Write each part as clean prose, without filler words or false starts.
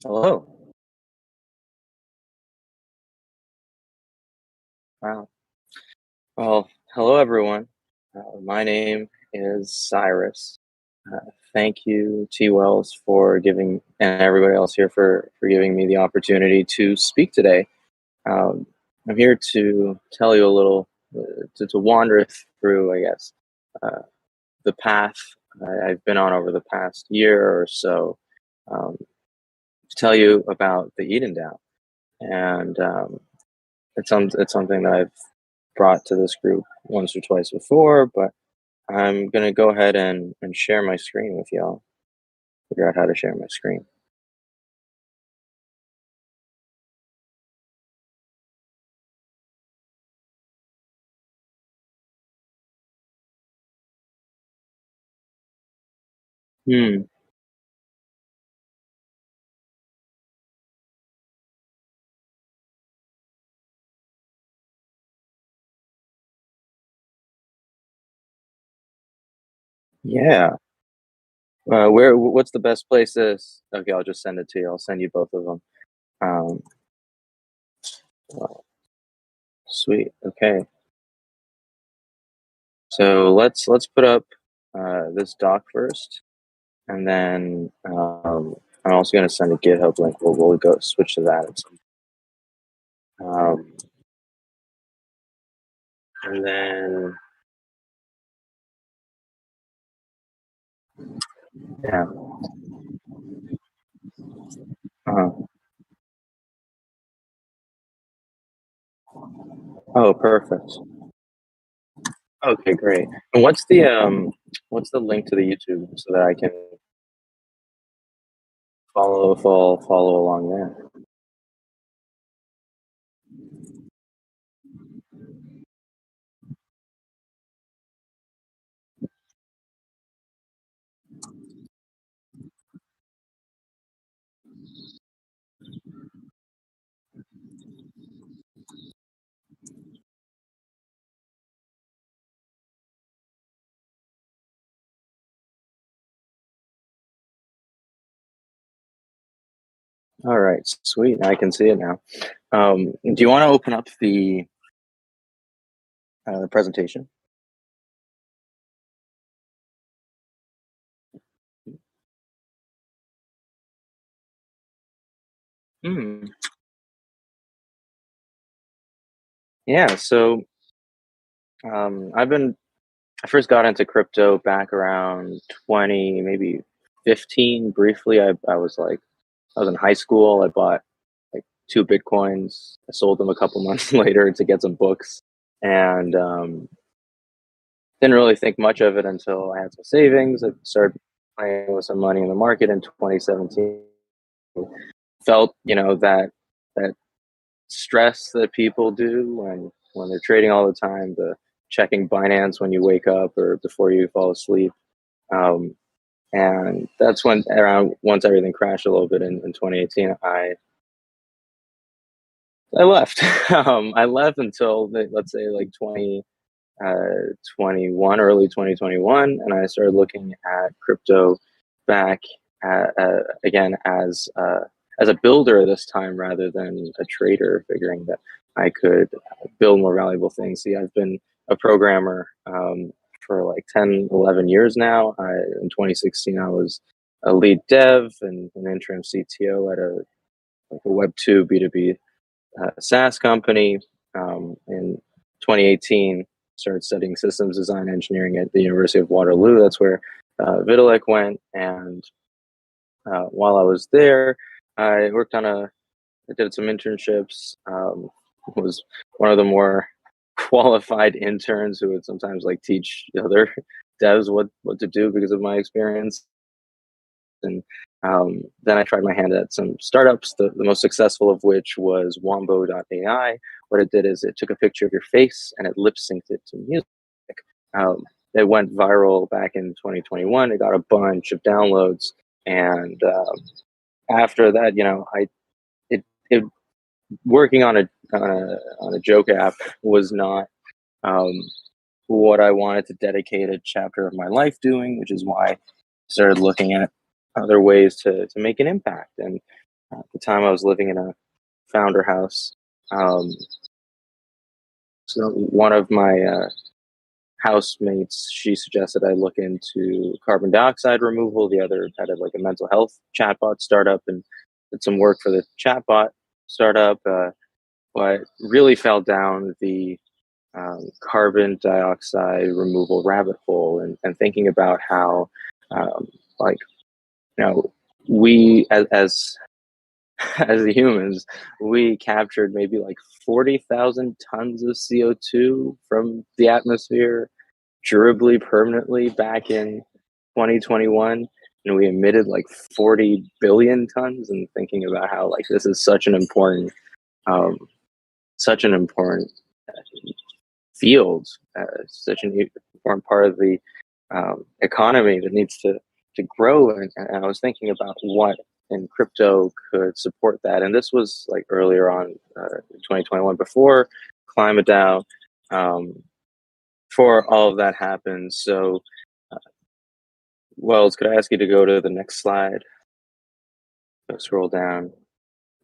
Hello. Wow. Well, hello everyone. My name is Cyrus. Uh, Thank you, T. Wells, for giving, and everybody else here for giving me the opportunity to speak today. Um, I'm here to tell you a little, to wander through, I guess, uh, the path I've been on over the past year or so, to tell you about the EdenDAO. And it's something that I've brought to this group once or twice before, but I'm gonna go ahead and share my screen with y'all. Figure out how to share my screen. Hmm. Yeah. What's the best place to? Okay, I'll just send it to you. I'll send you both of them. Um. Well, sweet. Okay. So let's put up this doc first, and then I'm also gonna send a GitHub link. We'll go switch to that. Um, and then yeah. Uh, oh, perfect. Okay, great. And what's the link to the YouTube so that I can follow along there? All right, sweet. I can see it now. Do you want to open up the presentation? Hmm. Yeah. So I first got into crypto back around 20, maybe 15. Briefly, I was in high school. I bought like two Bitcoins. I sold them a couple months later to get some books, and didn't really think much of it until I had some savings. I started playing with some money in the market in 2017. Felt, that stress that people do when they're trading all the time, the checking Binance when you wake up or before you fall asleep. Um, and that's when around once everything crashed a little bit in 2018, I left. I left until let's say like 21, early 2021, and I started looking at crypto back again as a builder this time rather than a trader, figuring that I could build more valuable things. See, I've been a programmer for like 10, 11 years now. In 2016, I was a lead dev and an interim CTO at like a Web2 B2B SaaS company. In 2018, started studying systems design engineering at the University of Waterloo. That's where Vitalik went. And while I was there, I did some internships. Was one of the more qualified interns who would sometimes like teach the other devs what to do because of my experience. And then I tried my hand at some startups, the most successful of which was Wombo.ai. What it did is it took a picture of your face and it lip synced it to music. Um, it went viral back in 2021. It got a bunch of downloads. And after that, it working on a joke app was not um, what I wanted to dedicate a chapter of my life doing, which is why I started looking at other ways to make an impact. And At the time, I was living in a founder house. So one of my housemates, she suggested I look into carbon dioxide removal. The other had a mental health chatbot startup and did some work for the chatbot startup, but really fell down the carbon dioxide removal rabbit hole and thinking about how, um, like, we as as the humans, we captured maybe like 40,000 tons of CO2 from the atmosphere durably, permanently back in 2021. And we emitted like 40 billion tons, and thinking about how like this is um, such an important field, such an important part of the economy that needs to grow. And I was thinking about what in crypto could support that. And this was like earlier on, 2021, before Climate DAO, before all of that happened. So, Wells, could I ask you to go to the next slide? Scroll down.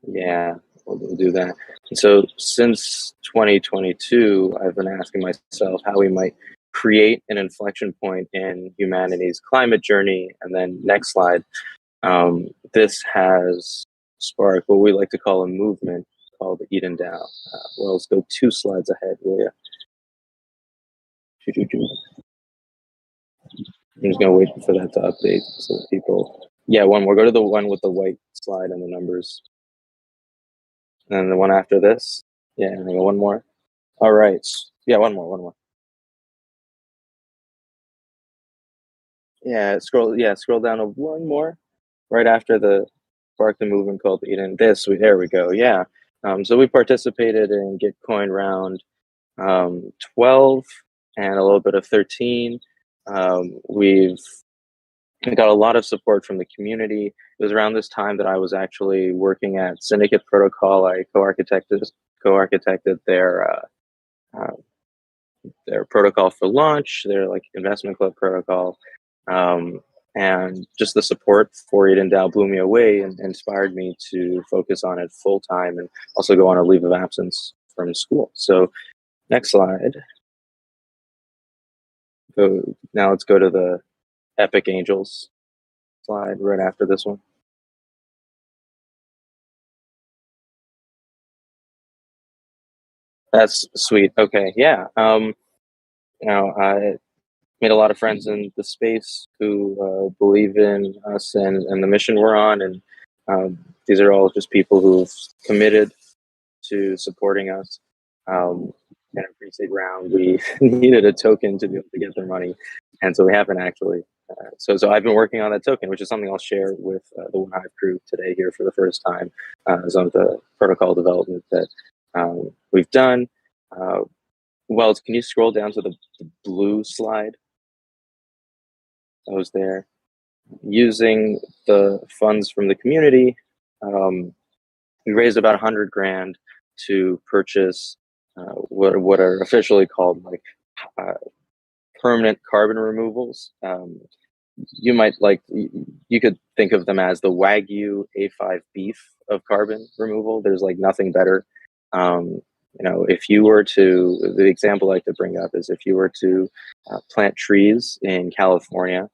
Yeah, we'll do that. And so since 2022, I've been asking myself how we might create an inflection point in humanity's climate journey. And then next slide, this has sparked what we like to call a movement called the EdenDAO. Well, let's go 2 slides ahead, will you? I'm just gonna wait for that to update so that people, yeah, one more, go to the one with the white slide and the numbers. And then the one after this, yeah, and then one more. All right, yeah, one more. Scroll down to one more, right after the spark the movement called Eden. There we go. Yeah. So we participated in Gitcoin round 12 and a little bit of 13. We've got a lot of support from the community. It was around this time that I was actually working at Syndicate Protocol. I co-architected their protocol for launch, their like investment club protocol. And just the support for EdenDAO blew me away and inspired me to focus on it full time and also go on a leave of absence from school. So next slide. Now let's go to the Epic Angels slide right after this one. That's sweet. Okay, yeah. I made a lot of friends in the space who believe in us and the mission we're on, and these are all just people who've committed to supporting us. In a pre-seed round, we needed a token to be able to get their money, and so we haven't actually. So I've been working on that token, which is something I'll share with the One Hive crew today here for the first time, some of the protocol development that we've done. Wells, can you scroll down to the blue slide? That was there. Using the funds from the community, we raised about 100 grand to purchase what are officially called like permanent carbon removals. You might you could think of them as the Wagyu A5 beef of carbon removal. There's like nothing better. If you were to, the example I like to bring up is if you were to plant trees in California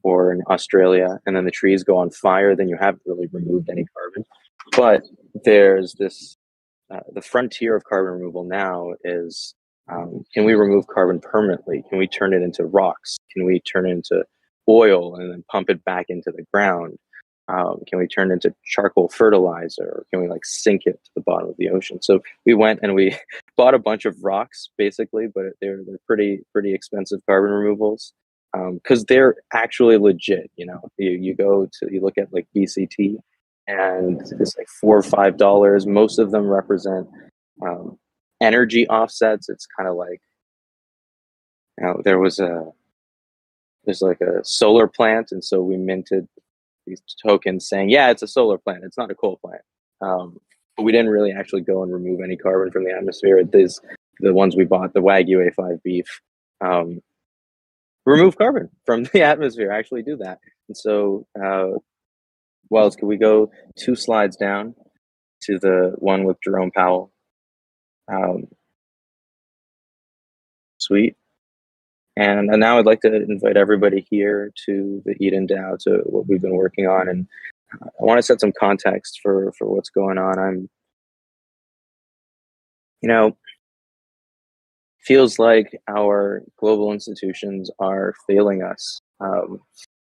or in Australia, and then the trees go on fire, then you haven't really removed any carbon. But there's this, the frontier of carbon removal now is, can we remove carbon permanently? Can we turn it into rocks? Can we turn it into oil and then pump it back into the ground? Can we turn it into charcoal fertilizer? Or can we like sink it to the bottom of the ocean? So we went and we bought a bunch of rocks basically, but they're pretty expensive carbon removals. Because they're actually legit. You look at like BCT, and it's like $4 or $5. Most of them represent energy offsets. It's kind of like, there's like a solar plant, and so we minted these tokens saying, yeah, it's a solar plant. It's not a coal plant. But we didn't really actually go and remove any carbon from the atmosphere. The ones we bought, the Wagyu A5 beef. Remove carbon from the atmosphere, actually do that. And so Wells, can we go 2 slides down to the one with Jerome Powell? Sweet. And now I'd like to invite everybody here to the EdenDAO, to what we've been working on. And I want to set some context for what's going on. Feels like our global institutions are failing us.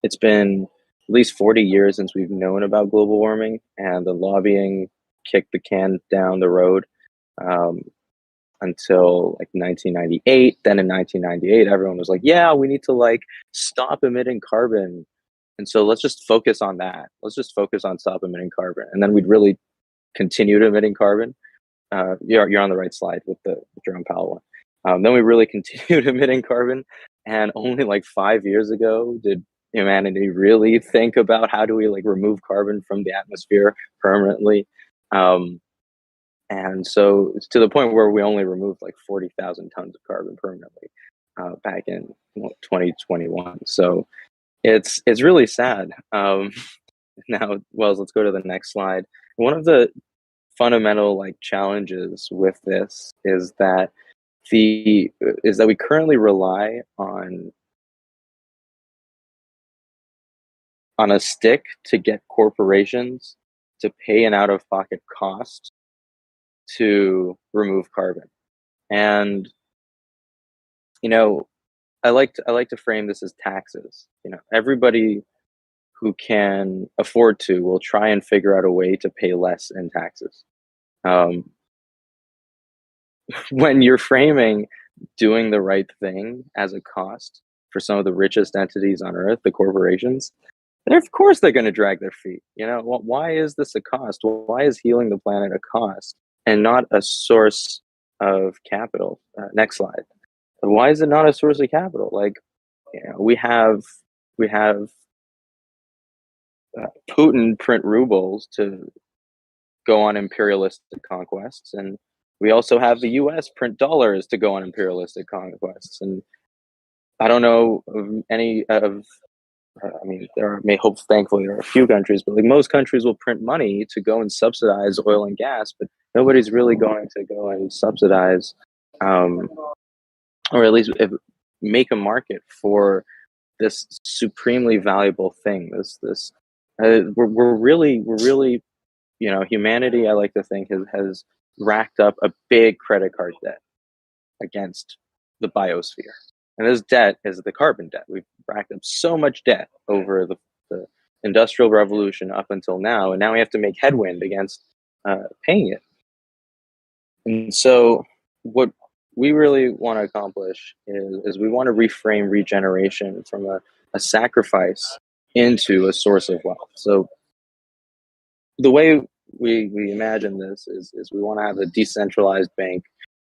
It's been at least 40 years since we've known about global warming, and the lobbying kicked the can down the road until like 1998. Then in 1998, everyone was like, yeah, we need to like stop emitting carbon. And so let's just focus on that. Let's just focus on stop emitting carbon. And then we'd really continue emitting carbon. You're on the right slide with the Jerome Powell one. Then we really continued emitting carbon, and only like 5 years ago did humanity really think about how do we like remove carbon from the atmosphere permanently. And so it's to the point where we only removed like 40,000 tons of carbon permanently back in 2021. So it's really sad. Now, Wells, let's go to the next slide. One of the fundamental like challenges with this is that we currently rely on a stick to get corporations to pay an out-of-pocket cost to remove carbon. And I like to frame this as taxes. Everybody who can afford to will try and figure out a way to pay less in taxes. When you're framing doing the right thing as a cost for some of the richest entities on earth, the corporations, of course they're going to drag their feet. Why is this a cost? Why is healing the planet a cost and not a source of capital? Next slide. Why is it not a source of capital? We have Putin print rubles to go on imperialistic conquests, and we also have the US print dollars to go on imperialistic conquests. And I don't know of any of, thankfully there are a few countries, but like most countries will print money to go and subsidize oil and gas, but nobody's really going to go and subsidize, or at least make a market for this supremely valuable thing. We're really, humanity, I like to think, has racked up a big credit card debt against the biosphere. And this debt is the carbon debt. We've racked up so much debt over the Industrial Revolution up until now, and now we have to make headwind against paying it. And so what we really want to accomplish is we want to reframe regeneration from a sacrifice into a source of wealth. So the way we imagine this is we want to have a decentralized bank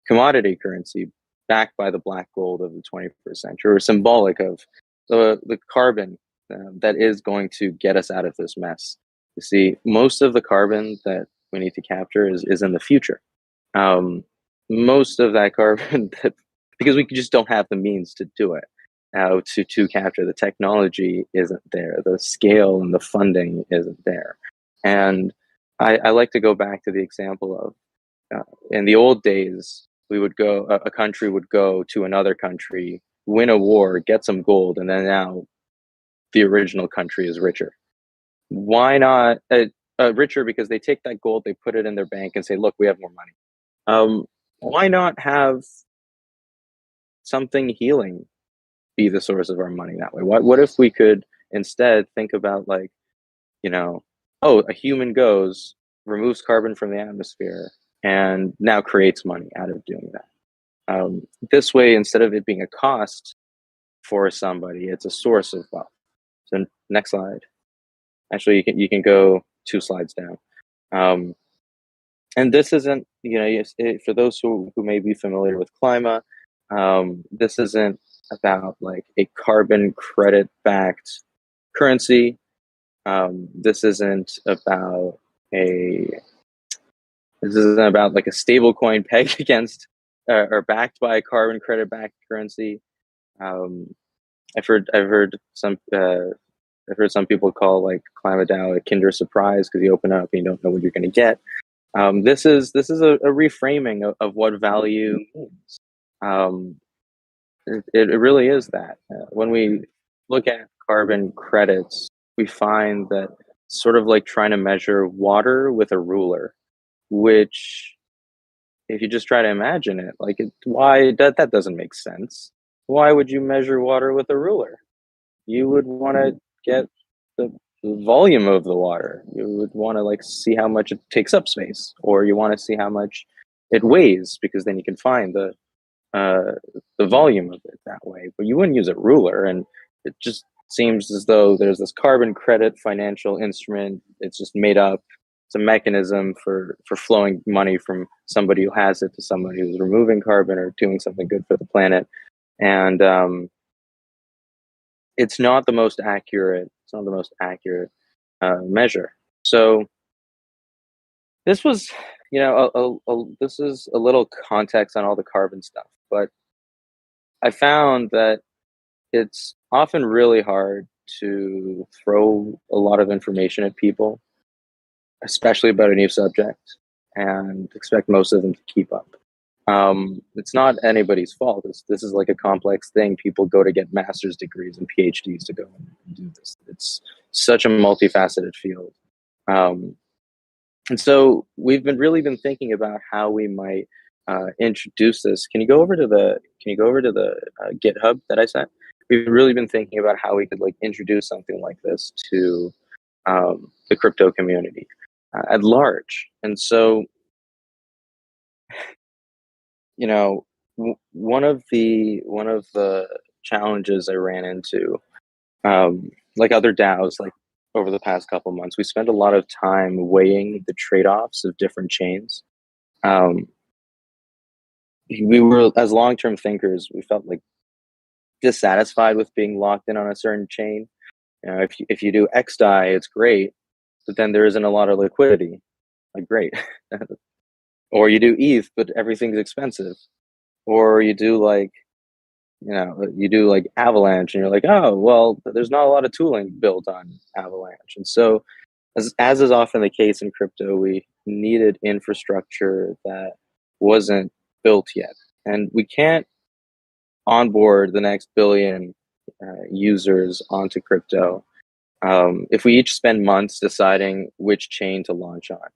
commodity currency backed by the black gold of the 21st century, or symbolic of the carbon that is going to get us out of this mess. You see, most of the carbon that we need to capture is in the future. Most of that carbon, because we just don't have the means to do it, to capture. The technology isn't there. The scale and the funding isn't there. And I like to go back to the example of, in the old days, a country would go to another country, win a war, get some gold, and then now the original country is richer. Why not richer? Because they take that gold, they put it in their bank and say, look, we have more money. Why not have something healing be the source of our money that way? What if we could instead think about a human goes, removes carbon from the atmosphere, and now creates money out of doing that. This way, instead of it being a cost for somebody, it's a source of wealth. So next slide. Actually, you can go 2 slides down. And this isn't, for those who may be familiar with Clima, this isn't about like a carbon credit backed currency. This isn't about like a stable coin pegged against or backed by a carbon credit backed currency. I've heard some I've heard some people call like Climate DAO a Kinder surprise because you open up and you don't know what you're going to get. This is a reframing of what value means. It really is that. When we look at carbon credits, we find that sort of like trying to measure water with a ruler, which if you just try to imagine it, like why that doesn't make sense. Why would you measure water with a ruler? You would want to get the, the volume of the water. You would want to like see how much it takes up space, or you want to see how much it weighs, because then you can find uh, the volume of it that way. But you wouldn't use a ruler, and it just seems as though there's this carbon credit financial instrument. It's just made up. It's a mechanism for flowing money from somebody who has it to somebody who's removing carbon or doing something good for the planet. And it's not the most accurate. It's not the most accurate measure. So this was, this is a little context on all the carbon stuff, but I found that it's often really hard to throw a lot of information at people, especially about a new subject, and expect most of them to keep up. It's not anybody's fault. This is like a complex thing. People go to get master's degrees and PhDs to go and do this. It's such a multifaceted field. And so we've really been thinking about how we might introduce this. Can you go over to the GitHub that I sent? We've really been thinking about how we could like introduce something like this to the crypto community at large. And so, one of the challenges I ran into, like other DAOs, like over the past couple months, we spent a lot of time weighing the trade-offs of different chains. We were, as long-term thinkers, we felt like dissatisfied with being locked in on a certain chain. If you do xDAI, it's great, but then there isn't a lot of liquidity. Like great, or you do ETH, but everything's expensive, or you do like Avalanche, and you're like, oh well, there's not a lot of tooling built on Avalanche, and so as is often the case in crypto, we needed infrastructure that wasn't built yet, and we can't onboard the next billion users onto crypto if we each spend months deciding which chain to launch on,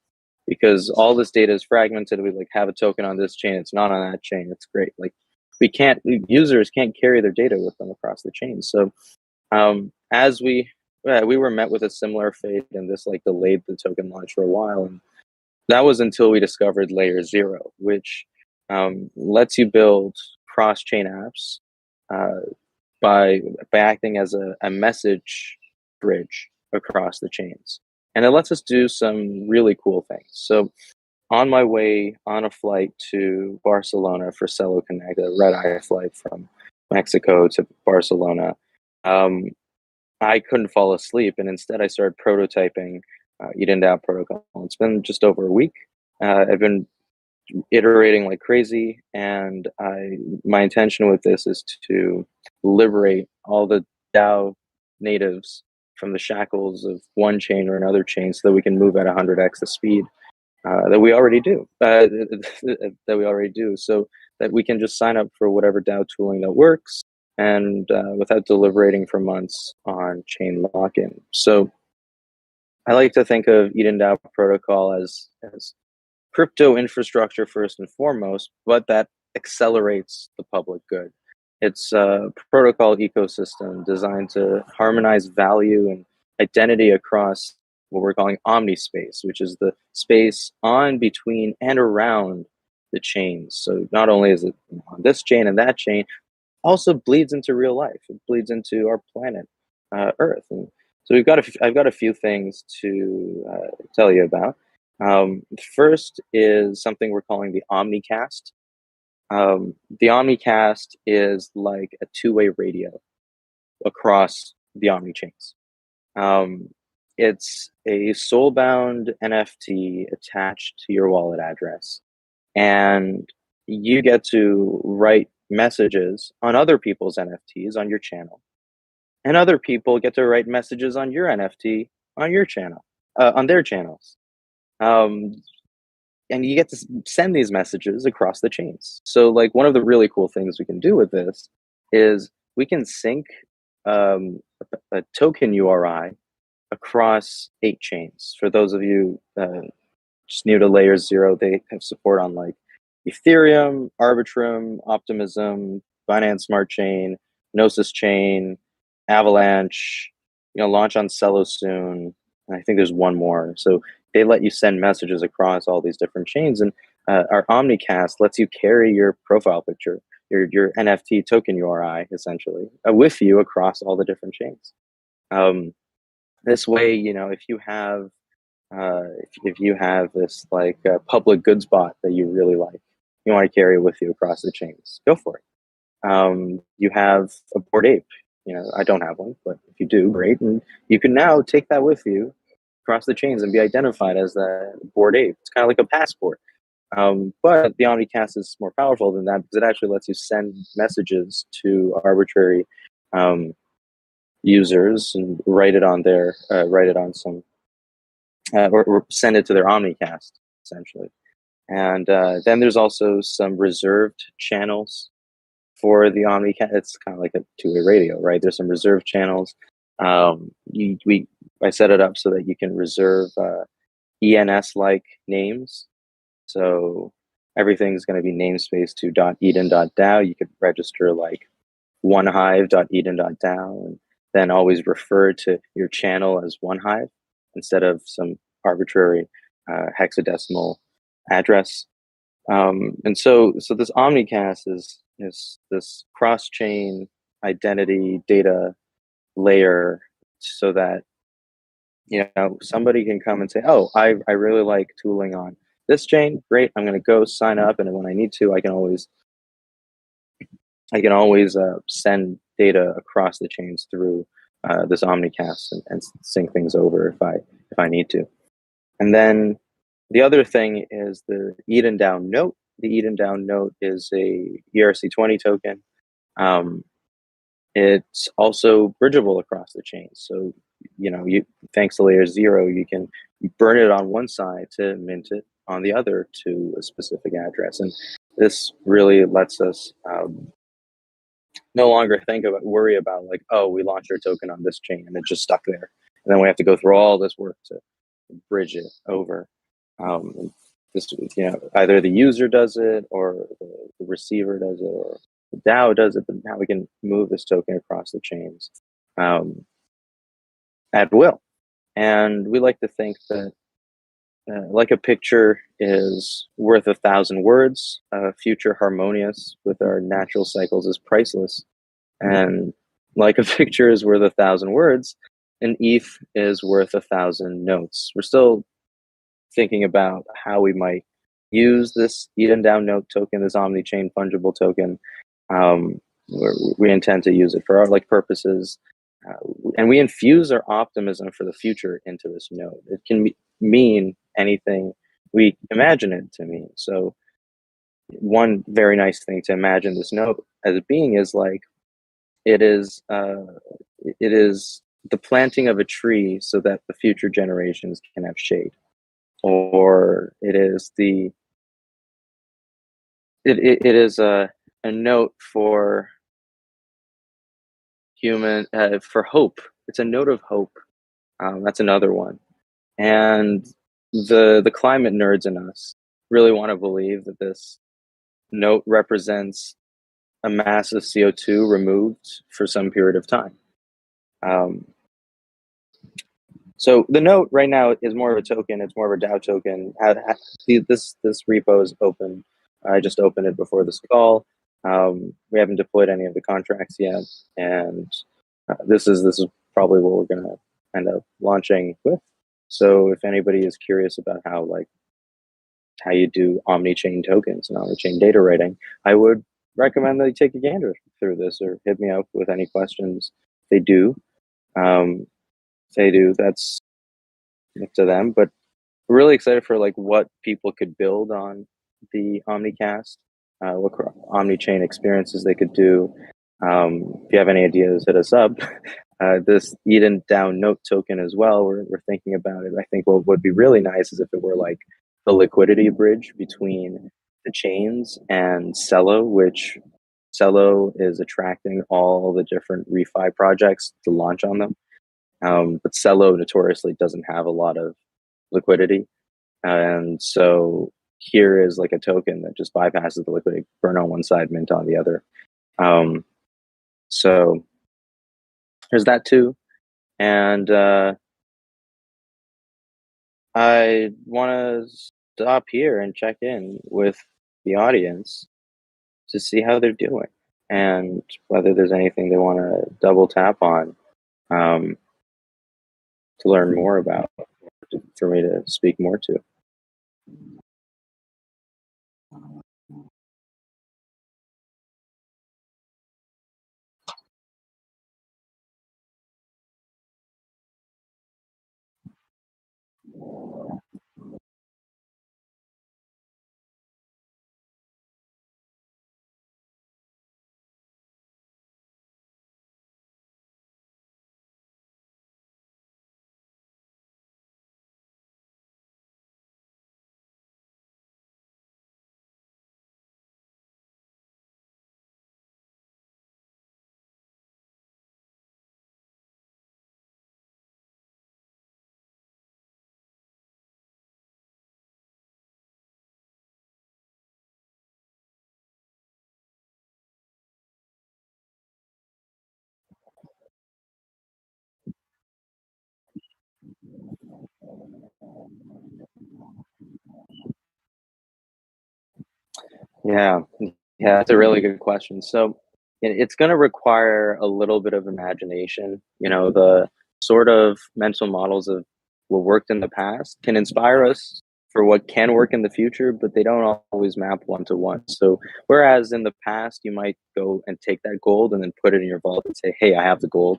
because all this data is fragmented. We like have a token on this chain, it's not on that chain. It's great. Like users can't carry their data with them across the chain. So as we were met with a similar fate, and this like delayed the token launch for a while, and that was until we discovered Layer 0, which lets you build cross-chain apps by acting as a message bridge across the chains. And it lets us do some really cool things. So on my way on a flight to Barcelona for Celo Connect, a red-eye flight from Mexico to Barcelona, I couldn't fall asleep, and instead I started prototyping EdenDAO protocol. It's been just over a week. I've been iterating like crazy, and my intention with this is to liberate all the DAO natives from the shackles of one chain or another chain, so that we can move at 100x the speed that we already do. So that we can just sign up for whatever DAO tooling that works, and without deliberating for months on chain lock-in. So I like to think of EdenDAO protocol as crypto infrastructure first and foremost, but that accelerates the public good. It's a protocol ecosystem designed to harmonize value and identity across what we're calling omnispace, which is the space on, between, and around the chains. So not only is it on this chain and that chain, also bleeds into real life. It bleeds into our planet, Earth. And so I've got a few things to tell you about. First is something we're calling the Omnicast. The Omnicast is like a two-way radio across the Omni chains. It's a soul-bound NFT attached to your wallet address, and you get to write messages on other people's NFTs on your channel. and other people get to write messages on your NFT on your channel, on their channels. Um, and you get to send these messages across the chains. So like one of the really cool things we can do with this is we can sync a token URI across 8 chains. For those of you just new to layer 0, they have support on like Ethereum, Arbitrum, Optimism, Binance Smart Chain, Gnosis Chain, Avalanche, launch on Celo soon. And I think there's one more. So they let you send messages across all these different chains. And our Omnicast lets you carry your profile picture, your NFT token URI, essentially, with you across all the different chains. This way, if you have if you have this like public goods bot that you really like, you want to carry it with you across the chains, go for it. You have a Bored Ape. I don't have one, but if you do, great. And you can now take that with you across the chains and be identified as the Bored Ape. It's kind of like a passport. But the Omnicast is more powerful than that because it actually lets you send messages to arbitrary users and write it on some or send it to their Omnicast, essentially. And then there's also some reserved channels for the Omnicast. It's kind of like a two-way radio, right? There's some reserved channels. I set it up so that you can reserve ENS-like names. So everything's going to be namespace to .eden.dao. You could register like onehive.eden.dao and then always refer to your channel as onehive instead of some arbitrary hexadecimal address. And so this Omnicast is this cross-chain identity data layer so that somebody can come and say, oh, I really like tooling on this chain. Great, I'm going to go sign up, and when I need to, I can always send data across the chains through this Omnicast and sync things over if I need to. And then the other thing is the EdenDAO note. The EdenDAO note is a ERC20 token. It's also bridgeable across the chain. So, thanks to layer 0, you can burn it on one side to mint it on the other to a specific address. And this really lets us no longer worry about like, oh, we launched our token on this chain and it just stuck there. And then we have to go through all this work to bridge it over. Either the user does it or the receiver does it or the DAO does it, but now we can move this token across the chains at will. And we like to think that like a picture is worth 1,000 words, future harmonious with our natural cycles is priceless. And like a picture is worth 1,000 words, an ETH is worth 1,000 notes. We're still thinking about how we might use this EdenDAO note token, this omni-chain fungible token. We intend to use it for our purposes, and we infuse our optimism for the future into this node. It can mean anything we imagine it to mean. So one very nice thing to imagine this node as being is like it is the planting of a tree so that the future generations can have shade, or it is a note for human for hope. It's a note of hope. That's another one. And the climate nerds in us really want to believe that this note represents a mass of CO2 removed for some period of time. So the note right now is more of a token. It's more of a DAO token. This repo is open. I just opened it before this call. We haven't deployed any of the contracts yet, and this is probably what we're going to end up launching with. So if anybody is curious about how you do omni-chain tokens and omni-chain data writing, I would recommend that you take a gander through this or hit me up with any questions. They do. That's up to them. But we're really excited for what people could build on the Omnicast, what omni-chain experiences they could do. If you have any ideas, hit us up. this EdenDAO note token as well. We're thinking about it. I think what would be really nice is if it were like the liquidity bridge between the chains and Celo, which Celo is attracting all the different refi projects to launch on them. But Celo notoriously doesn't have a lot of liquidity. And so here is like a token that just bypasses the liquidity, burn on one side, mint on the other. So there's that too. And I want to stop here and check in with the audience to see how they're doing and whether there's anything they want to double tap on to learn more about, for me to speak more to. Yeah, that's a really good question. So it's going to require a little bit of imagination. You know, the sort of mental models of what worked in the past can inspire us for what can work in the future, but they don't always map one to one. So whereas in the past, you might go and take that gold and then put it in your vault and say, hey, I have the gold.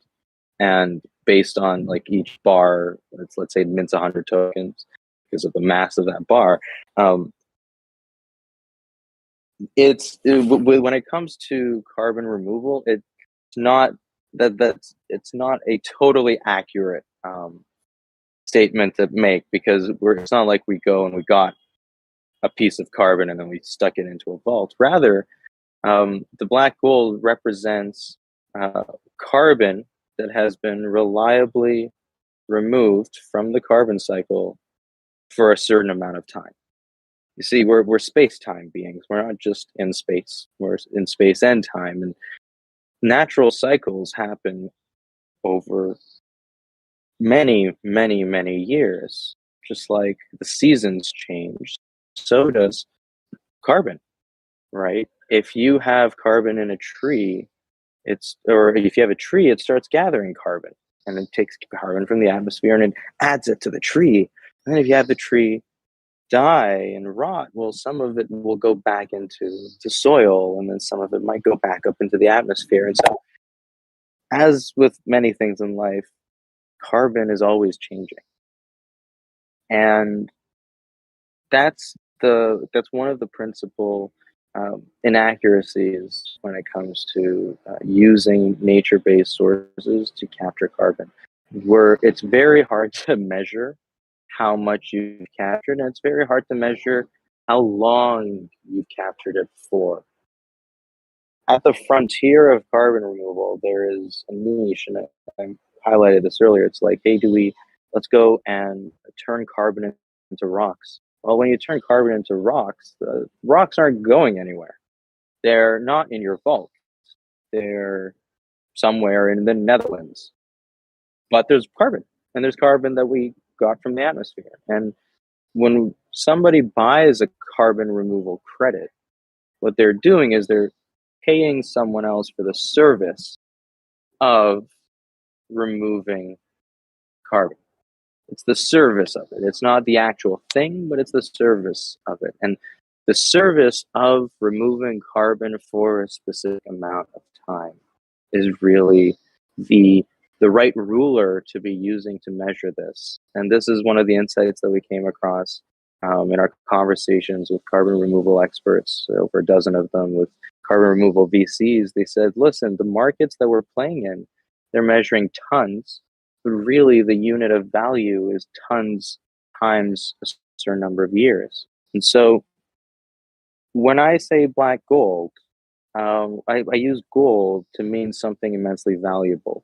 And based on like each bar, let's say it mints 100 tokens because of the mass of that bar. When it comes to carbon removal, it's not it's not a totally accurate statement to make, because it's not like we go and we got a piece of carbon and then we stuck it into a vault. Rather, the black gold represents carbon that has been reliably removed from the carbon cycle for a certain amount of time. You see, we're space-time beings. We're not just in space. We're in space and time. And natural cycles happen over many, many, many years. Just like the seasons change, so does carbon, right? If you have carbon in a tree, or if you have a tree, it starts gathering carbon. And it takes carbon from the atmosphere and it adds it to the tree. And then if you have the tree die and rot, well, some of it will go back into the soil, and then some of it might go back up into the atmosphere. And so, as with many things in life, carbon is always changing, and that's one of the principal inaccuracies when it comes to using nature-based sources to capture carbon. It's very hard to measure how much you've captured, and it's very hard to measure how long you've captured it for. At the frontier of carbon removal, there is a niche, and I highlighted this earlier. It's like, hey, let's go and turn carbon into rocks. Well, when you turn carbon into rocks, the rocks aren't going anywhere. They're not in your vault. They're somewhere in the Netherlands. But there's carbon, and there's carbon that we got from the atmosphere. And when somebody buys a carbon removal credit, what they're doing is they're paying someone else for the service of removing carbon. It's the service of it. It's not the actual thing, but it's the service of it. And the service of removing carbon for a specific amount of time is really the right ruler to be using to measure this. And this is one of the insights that we came across in our conversations with carbon removal experts, over a dozen of them, with carbon removal VCs. They said, listen, the markets that we're playing in, they're measuring tons, but really the unit of value is tons times a certain number of years. And so when I say black gold, I use gold to mean something immensely valuable.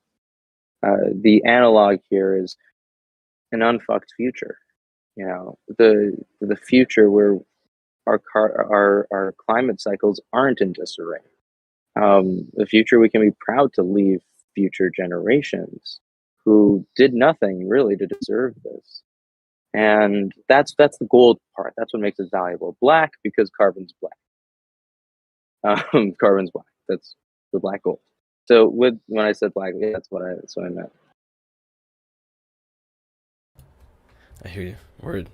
The analog here is an unfucked future. You know, the future where our climate cycles aren't in disarray. The future we can be proud to leave future generations who did nothing really to deserve this. And that's the gold part. That's what makes it valuable. Black because carbon's black. Carbon's black. That's the black gold. So when I said black, yeah, that's what I meant. I hear you. Word.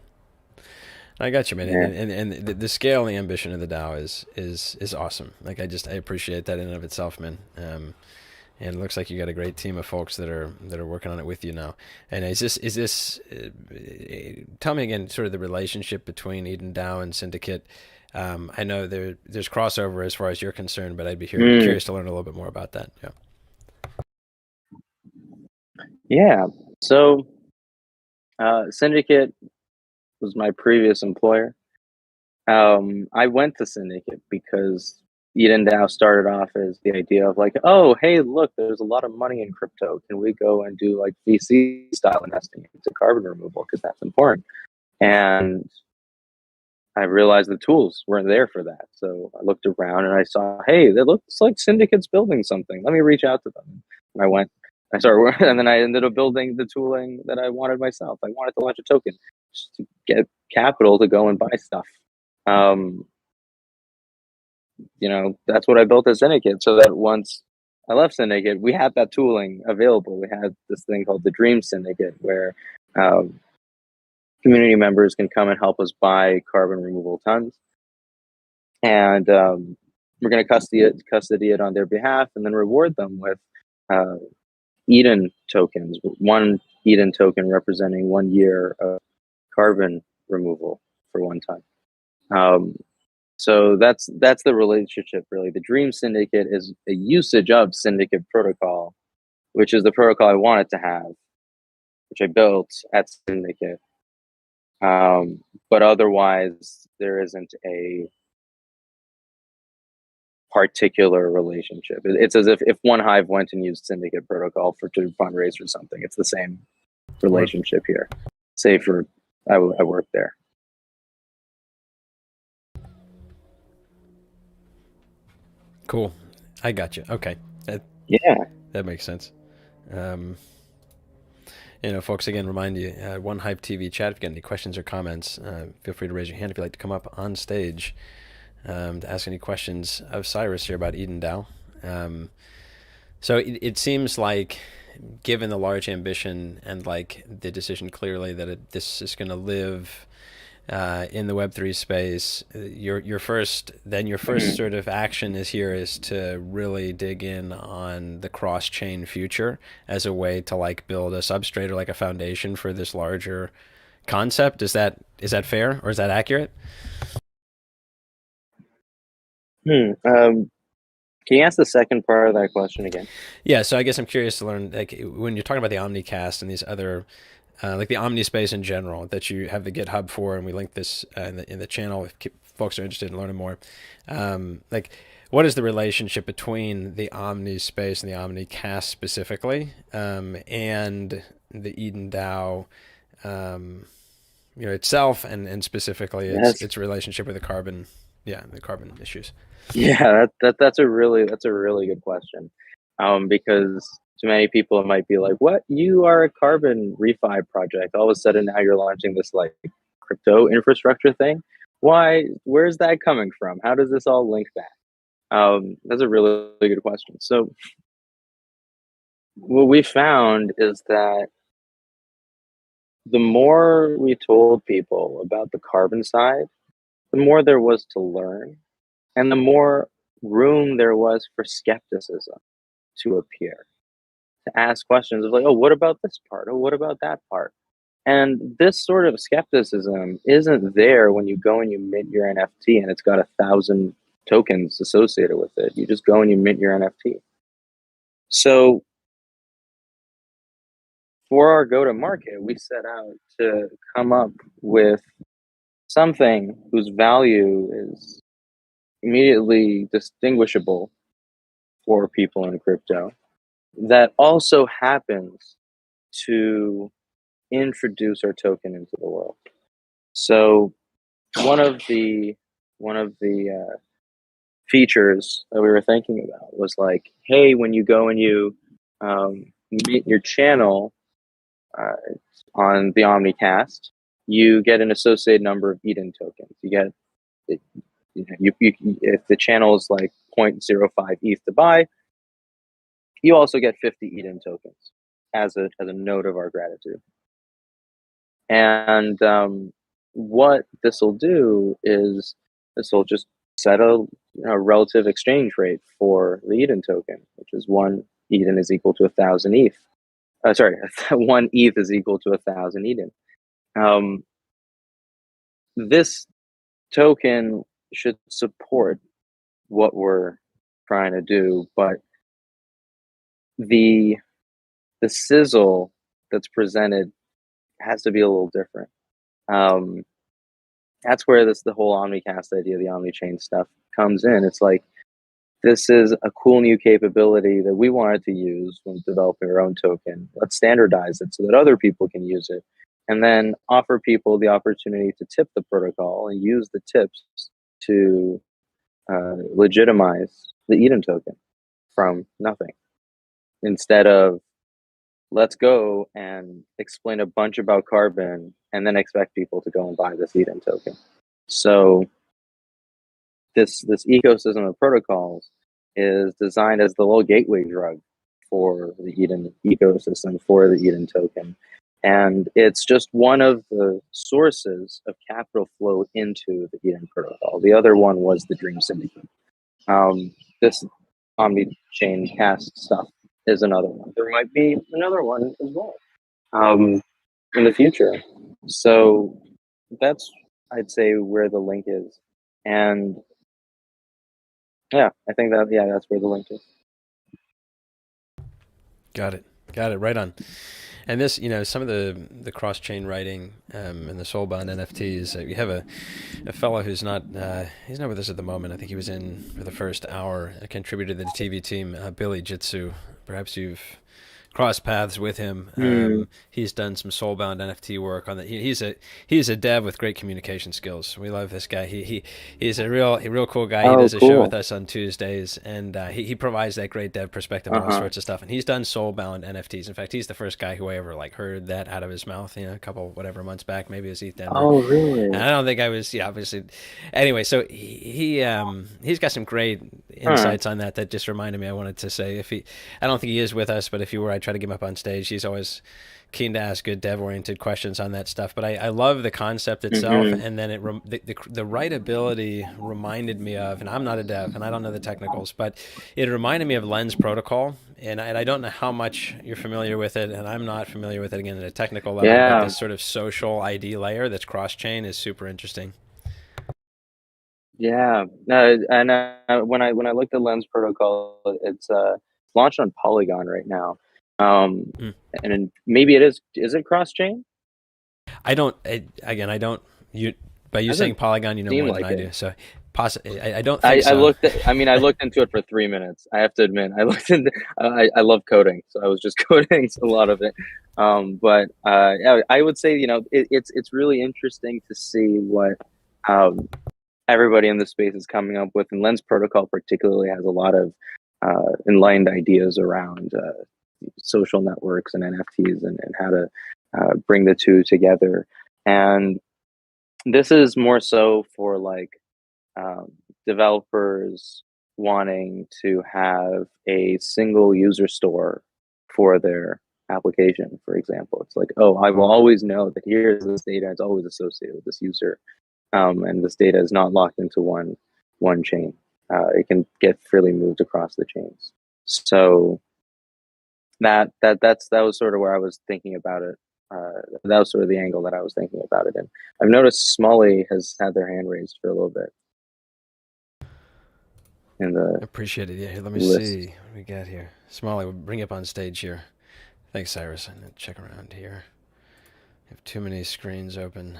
I got you, man. Yeah. And the scale and the ambition of the DAO is awesome. Like I appreciate that in and of itself, man. And it looks like you got a great team of folks that are working on it with you now. And is this tell me again sort of the relationship between EdenDAO and Syndicate. I know there's crossover as far as you're concerned, but I'd be curious to learn a little bit more about that. Yeah. Yeah. So Syndicate was my previous employer. I went to Syndicate because EdenDAO started off as the idea of like, oh, hey, look, there's a lot of money in crypto. Can we go and do like VC style investing into carbon removal because that's important? And I realized the tools weren't there for that. So I looked around and I saw, hey, that looks like Syndicate's building something. Let me reach out to them. And I started, and then I ended up building the tooling that I wanted myself. I wanted to launch a token just to get capital to go and buy stuff. You know, that's what I built at Syndicate, so that once I left Syndicate, we had that tooling available. We had this thing called the Dream Syndicate, where community members can come and help us buy carbon removal tons, and we're going to custody it on their behalf, and then reward them with Eden tokens. One Eden token representing 1 year of carbon removal for 1 ton. So that's the relationship, really. The Dream Syndicate is a usage of Syndicate protocol, which is the protocol I wanted to have, which I built at Syndicate. But otherwise, there isn't a particular relationship. It's as if one hive went and used Syndicate protocol to fundraise or something. It's the same relationship here, save for I work there. Cool. I got you. Okay. That makes sense. Folks, again, remind you, One Hype TV chat. If you got any questions or comments, feel free to raise your hand if you'd like to come up on stage to ask any questions of Cyrus here about EdenDAO. So it seems like, given the large ambition and like the decision clearly that this is going to live in the Web3 space, your first sort of action is to really dig in on the cross-chain future as a way to like build a substrate or like a foundation for this larger concept. Is that fair, or is that accurate? Can you ask the second part of that question again? Yeah, so I guess I'm curious to learn, like, when you're talking about the Omnicast and these other like the Omni space in general, that you have the GitHub for, and we link this in the channel if folks are interested in learning more. Like, what is the relationship between the Omni space and the Omnicast specifically, and the EdenDAO, itself, and specifically its relationship with the carbon issues? Yeah, that's a really good question, because to many people it might be like, what, you are a carbon refi project, all of a sudden now you're launching this like crypto infrastructure thing. Where's that coming from? How does this all link back? That's a really good question. So what we found is that the more we told people about the carbon side, the more there was to learn, and the more room there was for skepticism to appear, to ask questions of like, oh, what about this part? Oh, what about that part? And this sort of skepticism isn't there when you go and you mint your NFT and it's got 1,000 tokens associated with it. You just go and you mint your NFT. So for our go-to-market, we set out to come up with something whose value is immediately distinguishable for people in crypto that also happens to introduce our token into the world. So one of the features that we were thinking about was like, hey, when you go and you meet your channel uh, on the Omnicast, you get an associated number of Eden tokens. You get if the channel is like 0.05 ETH to buy, you also get 50 Eden tokens as a note of our gratitude. And what this will do is this will just set a relative exchange rate for the Eden token, which is 1 Eden is equal to 1,000 ETH. Sorry, 1 ETH is equal to 1,000 Eden. This token should support what we're trying to do, but the sizzle that's presented has to be a little different. That's where the whole Omnicast idea, the Omnichain stuff comes in. It's like, this is a cool new capability that we wanted to use when developing our own token. Let's standardize it so that other people can use it, and then offer people the opportunity to tip the protocol and use the tips to legitimize the Eden token from nothing. Instead of, let's go and explain a bunch about carbon and then expect people to go and buy this Eden token. So this ecosystem of protocols is designed as the little gateway drug for the Eden ecosystem, for the Eden token. And it's just one of the sources of capital flow into the Eden protocol. The other one was the Dream Syndicate. This Omni-chain cast stuff is another one. There might be another one as well in the future. So that's, I'd say, where the link is. And yeah, I think that, yeah, that's where the link is. Got it. Right on. And this, some of the cross-chain writing and the soulbound NFTs. You have a fellow who's not he's not with us at the moment. I think he was in for the first hour. A contributor to the TV team, Billy Jitsu. Perhaps you've crossed paths with him. He's done some soulbound NFT work on that. He's a dev with great communication skills. We love this guy. He's a real cool guy. He does a show with us on Tuesdays, and he provides that great dev perspective on all sorts of stuff. And he's done soulbound NFTs. In fact, he's the first guy who I ever heard that out of his mouth. A couple months back, maybe it was ETH Denver. Oh, really? And I don't think I was. Yeah, obviously. Anyway, so he's got some great insights on that just reminded me. I wanted to say, I don't think he is with us, but if he were, I'd try to get him up on stage. He's always keen to ask good dev-oriented questions on that stuff. But I love the concept itself, and then the writability reminded me of, and I'm not a dev, and I don't know the technicals, but it reminded me of Lens Protocol, and I don't know how much you're familiar with it, and I'm not familiar with it, again, at a technical level, but this sort of social ID layer that's cross-chain is super interesting. Yeah, and when I looked at Lens Protocol, it's launched on Polygon right now, and maybe it is. Is it cross chain? I don't. By you saying Polygon, you know more than I do. So, I don't think so. I looked into it for 3 minutes. I have to admit, I love coding, so I was just coding a lot of it. But I would say, it's really interesting to see what everybody in the space is coming up with, and Lens Protocol particularly has a lot of enlightened ideas around social networks and NFTs and how to bring the two together. And this is more so for developers wanting to have a single user store for their application, for example. It's like, oh, I will always know that here's this data, it's always associated with this user. And this data is not locked into one chain. It can get freely moved across the chains. So that was sort of where I was thinking about it. That was sort of the angle that I was thinking about it in. I've noticed Smalley has had their hand raised for a little bit. Appreciate it. Yeah, here, let me see what we got here. Smalley, we'll bring you up on stage here. Thanks, Cyrus. I'm gonna check around here. I have too many screens open.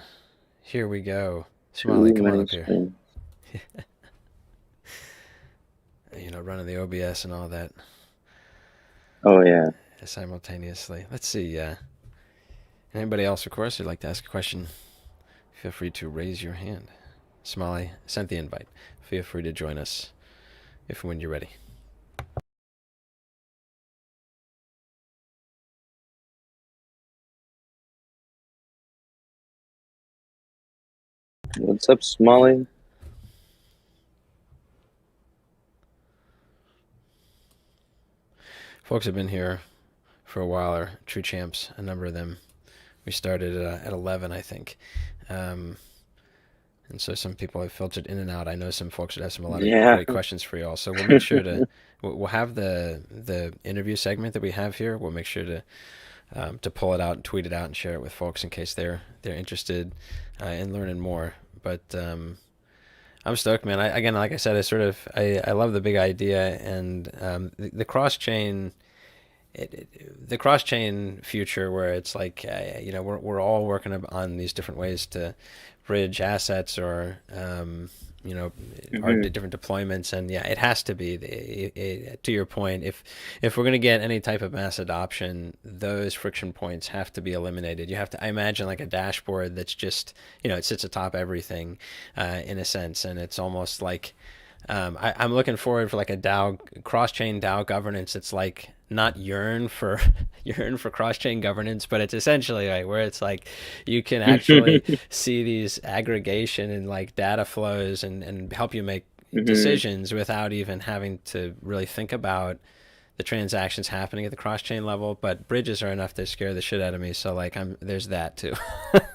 Here we go. Smiley, come on up here. You know, running the OBS and all that. Oh yeah. Simultaneously. Let's see. Anybody else, of course, who'd like to ask a question, feel free to raise your hand. Smiley sent the invite. Feel free to join us if and when you're ready. What's up, Smiley? Folks have been here for a while, are true champs, a number of them. We started at 11, I think. And so some people have filtered in and out. I know some folks would have a lot of great questions for you all. So we'll make sure to, we'll have the interview segment that we have here. We'll make sure to pull it out and tweet it out and share it with folks in case they're interested in learning more. But I'm stoked, man. Again, like I said, I love the big idea and the cross-chain. The cross-chain future, where it's like you know, we're all working on these different ways to bridge assets or you know, our different deployments, and yeah, it has to be to your point. If we're going to get any type of mass adoption, those friction points have to be eliminated. You have to, I imagine, like a dashboard that's just, you know, it sits atop everything in a sense, and it's almost like I'm looking forward for like a DAO, cross-chain DAO governance. It's like not yearn for cross-chain governance, but it's essentially like where it's like you can actually see these aggregation and like data flows and help you make decisions without even having to really think about the transactions happening at the cross-chain level. But bridges are enough to scare the shit out of me. So like there's that too.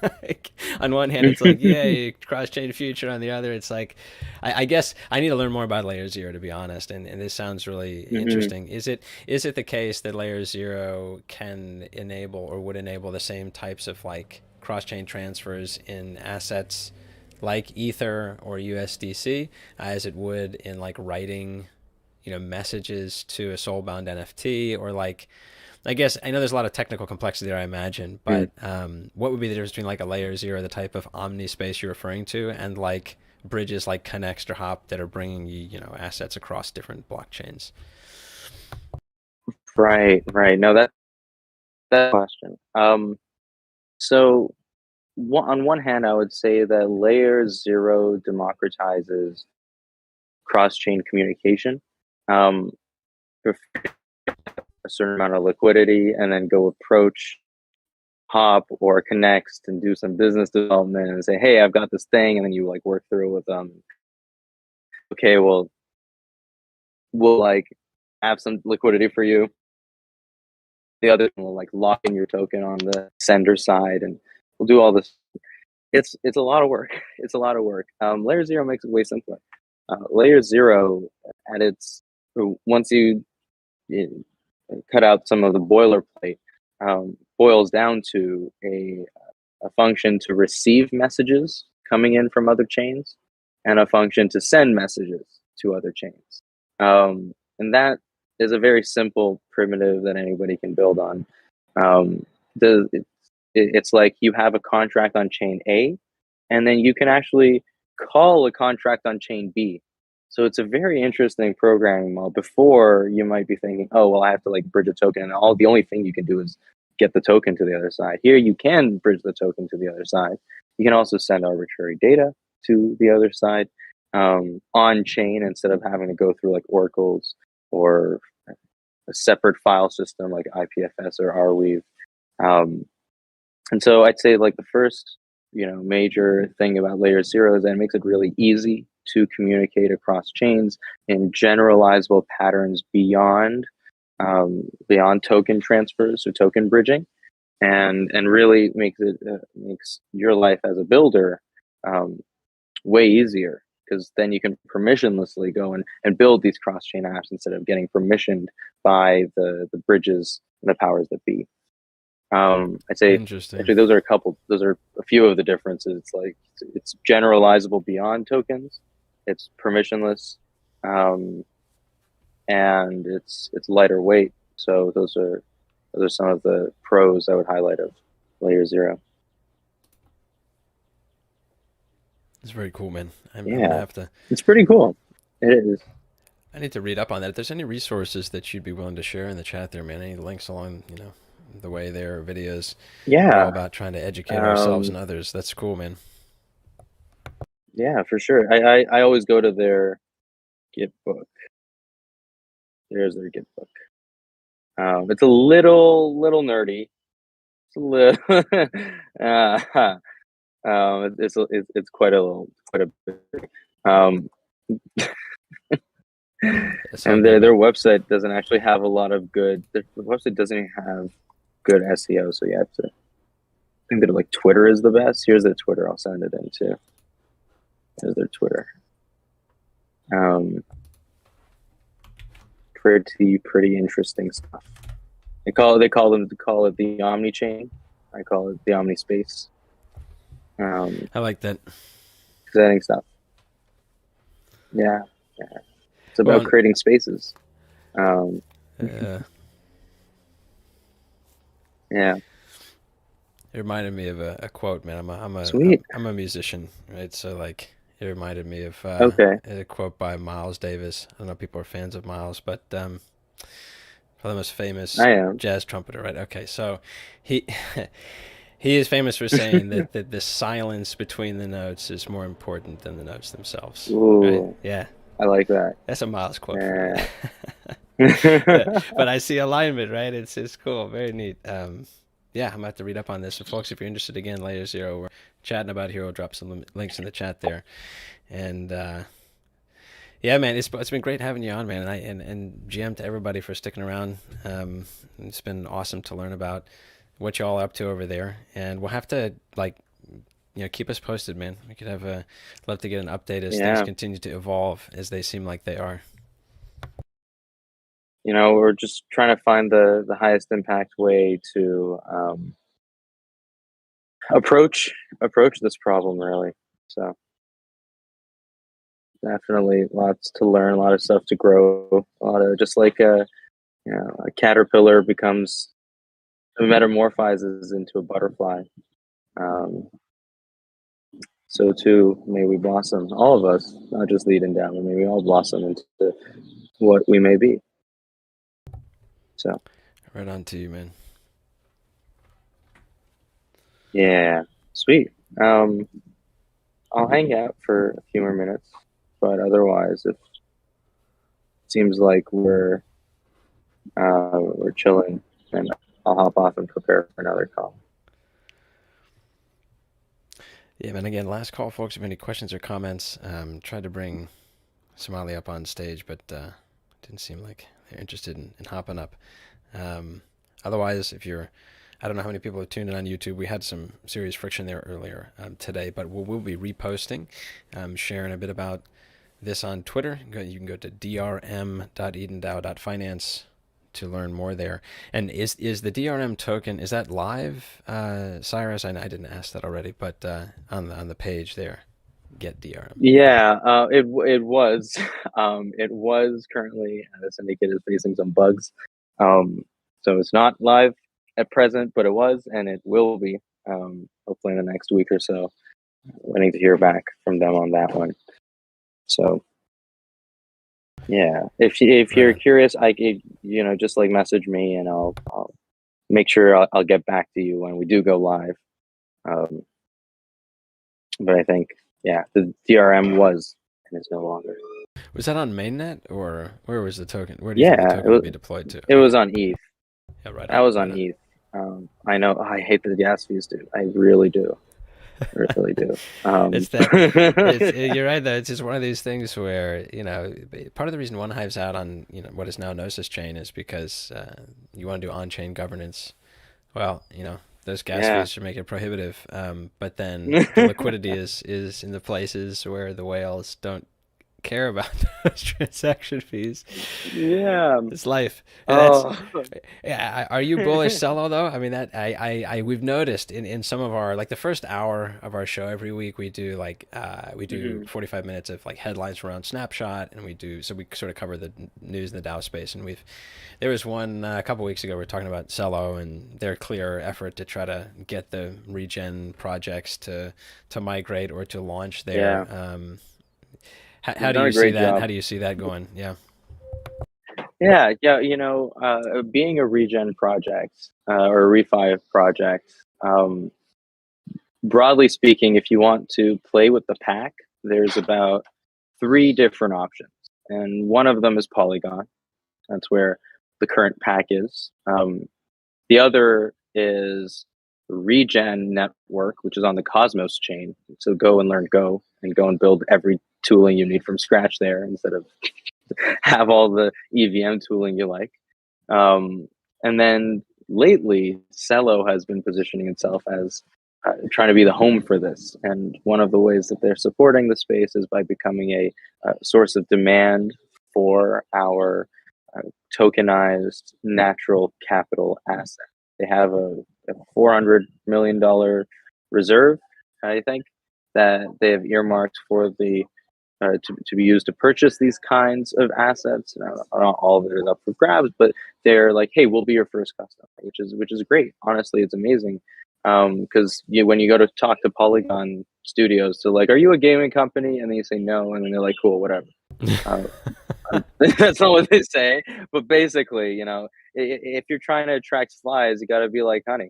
Like, on one hand, it's like, yay, cross-chain future. On the other, it's like, I guess I need to learn more about Layer 0, to be honest. And this sounds really interesting. Is it the case that Layer 0 can enable or would enable the same types of like cross-chain transfers in assets like Ether or USDC as it would in like writing, you know, messages to a soulbound NFT, or like, I guess I know there's a lot of technical complexity there, I imagine, but what would be the difference between like a Layer 0, the type of omni space you're referring to, and like bridges like Connext or Hop that are bringing you know, assets across different blockchains? Right. No, that question. So on one hand, I would say that Layer 0 democratizes cross-chain communication. For a certain amount of liquidity, and then go approach Hop or Connext and do some business development and say, hey, I've got this thing, and then you like work through with them. Okay, well, we'll like have some liquidity for you. The other will like lock in your token on the sender side, and we'll do all this. It's a lot of work. It's a lot of work. Layer 0 makes it way simpler. Layer 0 at its, once you cut out some of the boilerplate, boils down to a function to receive messages coming in from other chains and a function to send messages to other chains. And that is a very simple primitive that anybody can build on. It's like you have a contract on chain A, and then you can actually call a contract on chain B. So it's a very interesting programming model. Before, you might be thinking, oh, well, I have to like bridge a token, and the only thing you can do is get the token to the other side. Here, you can bridge the token to the other side. You can also send arbitrary data to the other side on chain, instead of having to go through like oracles or a separate file system like IPFS or Arweave. And so I'd say like the first, you know, major thing about Layer 0 is that it makes it really easy to communicate across chains in generalizable patterns beyond token transfers or token bridging, and really makes your life as a builder way easier, because then you can permissionlessly go and build these cross-chain apps instead of getting permissioned by the bridges and the powers that be. I'd say actually those are a few of the differences. It's like it's generalizable beyond tokens, it's permissionless, and it's lighter weight. So those are Those are some of the pros I would highlight of layer 0. It's very cool, man. I'm gonna Yeah, have to. it's pretty cool. It is. I need to read up on that. If there's any resources that you'd be willing to share in the chat there, man, any links along, the way there, videos. We're all Yeah. about trying to educate ourselves Um, and others. That's cool, man. yeah, for sure. I always go to their Git book. There's their Git book. It's a little nerdy. It's a little. It's quite a bit. Um, It's all and good, their man. website doesn't actually have a lot of good. The website doesn't even have good SEO, so you have to. I think that like Twitter is the best. Here's their Twitter. I'll send it in too. Here's their Twitter. Pretty interesting stuff. They call it the Omni chain. I call it the Omni space. I like that. Exciting stuff. Yeah, yeah. It's about Well, creating spaces. Um, yeah, it reminded me of a quote, man. sweet. I'm a musician, right? So like, it reminded me of Okay, a quote by Miles Davis. I don't know if people are fans of Miles, but probably the most famous I am. jazz trumpeter, right? Okay, so he he is famous for saying that the silence between the notes is more important than the notes themselves, right? Ooh, Yeah, I like that. that's a Miles quote for you. Yeah. But I see alignment, right? It's cool, very neat. Yeah, I'm about to read up on this. So, folks, if you're interested, again, layer 0, we're chatting about here. We'll drop some links in the chat there, and yeah, man, it's been great having you on, man, and GM to everybody for sticking around. It's been awesome to learn about what y'all are up to over there, and we'll have to keep us posted, man. We could have love to get an update as things Yeah. continue to evolve as they seem like they are. We're just trying to find the highest impact way to approach this problem, really. So definitely lots to learn, a lot of stuff to grow, a lot of just like a caterpillar metamorphizes into a butterfly. So too may we blossom, all of us, not just the EdenDAO, but may we all blossom into what we may be. So Right on to you, man. yeah, sweet. I'll hang out for a few more minutes, but otherwise, it seems like we're chilling, and I'll hop off and prepare for another call. Yeah, man. Again, last call, folks. If you have any questions or comments, tried to bring Somali up on stage, but didn't seem like they're interested in hopping up. Otherwise, I don't know how many people have tuned in on YouTube. We had some serious friction there earlier today, but we'll be reposting, sharing a bit about this on Twitter. You can go to drm.edendao.finance to learn more there. And is the DRM token, is that live, Cyrus? I didn't ask that already, but on the page there, get DRM. Yeah, it was it was currently the syndicate is facing some bugs, so it's not live at present, but it was, and it will be hopefully in the next week or so. Waiting to hear back from them on that one. So yeah, if you're curious, I could, just like message me, and I'll make sure I'll get back to you when we do go live. But I think the DRM was and is no longer. Was that on mainnet, or where was the token? Where do you think the token would be deployed to? It was on ETH. Yeah, right. That was on ETH. I know. I hate the gas fees, dude. I really do. I really do. You're right though. It's just one of these things where part of the reason OneHive's out on what is now Gnosis chain is because you want to do on-chain governance. Well, those gas fees should make it prohibitive. But then the liquidity is in the places where the whales don't care about those transaction fees. Yeah. It's life. And that's Oh. yeah. Are you bullish solo though? I mean that we've noticed in some of our like the first hour of our show every week we do like we do Mhm. 45 minutes of like headlines around snapshot and we do so we sort of cover the news in the DAO space and there was one a couple weeks ago we were talking about Cello and their clear effort to try to get the regen projects to migrate or to launch Yeah. there. How They've do done you a see great that? How job. do you see that going? Yeah. Yeah, yeah, being a regen project or a refi project, broadly speaking, if you want to play with the pack, there's about three different options, and one of them is Polygon. That's where the current pack is. The other is Regen Network, which is on the Cosmos chain. So go and learn Go and go and build every tooling you need from scratch there instead of have all the EVM tooling you like. And then lately, Cello has been positioning itself as trying to be the home for this. And one of the ways that they're supporting the space is by becoming a source of demand for our uh, tokenized natural capital asset. They have a $400 million reserve, I think, that they have earmarked for the to be used to purchase these kinds of assets. Not all of it is up for grabs, but they're like, hey, we'll be your first customer, which is great. Honestly, it's amazing because when you go to talk to Polygon Studios, so like, are you a gaming company? And then you say no, and then they're like, cool, whatever. Uh, that's not what they say, but basically, if you're trying to attract flies, you got to be like honey.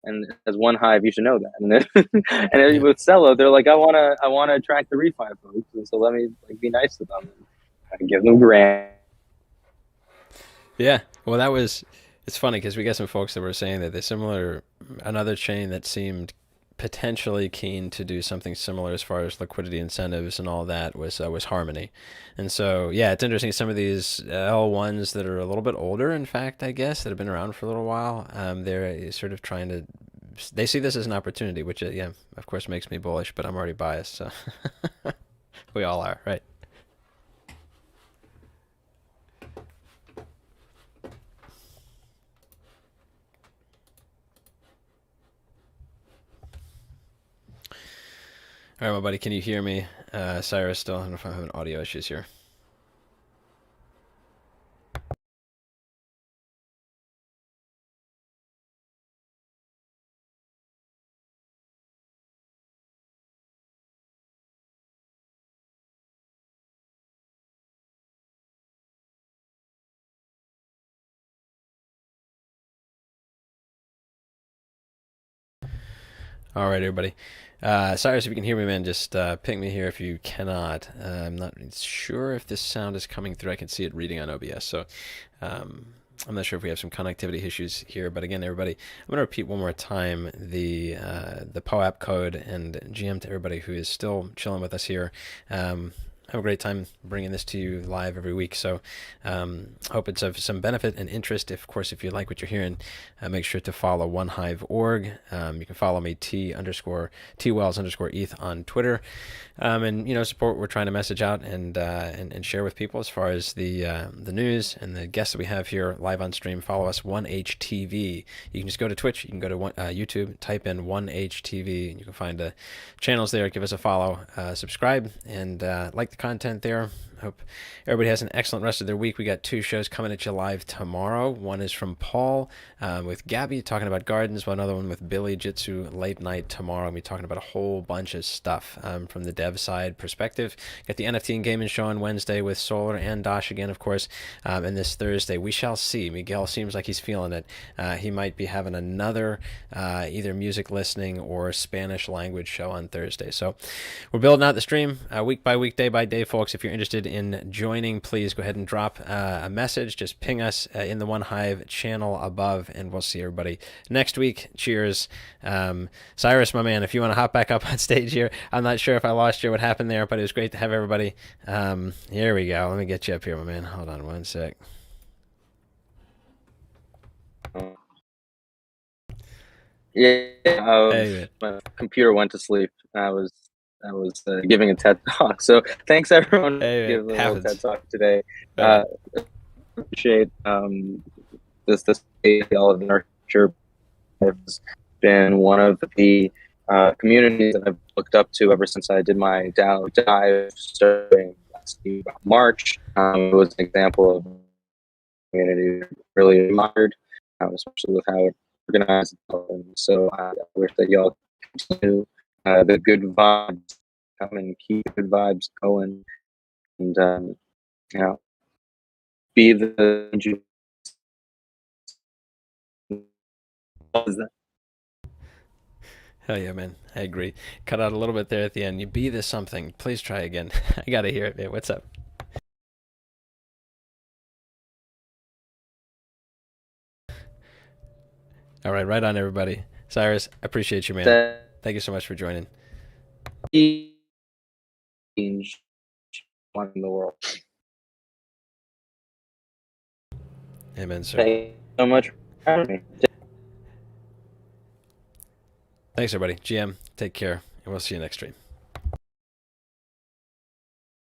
And as one hive, you should know that. And then, Yeah. with Cello, they're like, I wanna attract the refi folks, and so let me like be nice to them and give them grants. Yeah. Well, it's funny because we got some folks that were saying that another chain that seemed potentially keen to do something similar as far as liquidity incentives and all that was Harmony. And so, yeah, it's interesting. Some of these L1s that are a little bit older, in fact, I guess, that have been around for a little while, they're sort of trying to, they see this as an opportunity, which, yeah, of course makes me bullish, but I'm already biased. So we all are, right? All right, my buddy, can you hear me? Cyrus still, I don't know if I'm having audio issues here. All right, everybody. Cyrus, if you can hear me, man, just ping me here if you cannot. I'm not sure if this sound is coming through. I can see it reading on OBS, so um, I'm not sure if we have some connectivity issues here. But again, everybody, I'm going to repeat one more time the POAP code and GM to everybody who is still chilling with us here. Have a great time bringing this to you live every week. So hope it's of some benefit and interest. Of course, if you like what you're hearing, make sure to follow OneHive.org. You can follow me T_Wells_ETH on Twitter, and support what we're trying to message out and share with people as far as the news and the guests that we have here live on stream. Follow us 1HTV. You can just go to Twitch. You can go to YouTube, type in 1HTV, and you can find the channels there. Give us a follow, subscribe, and like the content there. Hope everybody has an excellent rest of their week. We got 2 shows coming at you live tomorrow. One is from Paul with Gabby talking about gardens, while another one with Billy Jitsu late night tomorrow. We'll be talking about a whole bunch of stuff from the dev side perspective. Got the NFT and gaming show on Wednesday with Solar and Dosh again, of course. And this Thursday, we shall see. Miguel seems like he's feeling it. He might be having another either music listening or Spanish language show on Thursday. So we're building out the stream week by week, day by day, folks. If you're interested in joining, please go ahead and drop a message. Just ping us in the One Hive channel above, and we'll see everybody next week. Cheers. Cyrus, my man, if you want to hop back up on stage here. I'm not sure if I lost you, what happened there, but it was great to have everybody. Here we go. Let me get you up here, my man. Hold on one sec. Yeah, Hey, my computer went to sleep. I was I was giving a TED talk. So thanks everyone for Hey, giving a little happens. TED talk today. Right. Appreciate this all of the nurture has been one of the communities that I've looked up to ever since I did my DAO dive starting last year, March. It was an example of a community really admired, especially with how it organized itself. And so I wish that y'all continue the good vibes, come and keep good vibes going, and you know, be the Hell yeah, man. I agree. Cut out a little bit there at the end. You be this something. Please try again. I gotta hear it, man. What's up? All right, right on, everybody. Cyrus, I appreciate you, man. Thank you so much for joining. change in the world. Amen, sir. Thank you so much for having me. Thanks, everybody. GM, take care, and we'll see you next stream.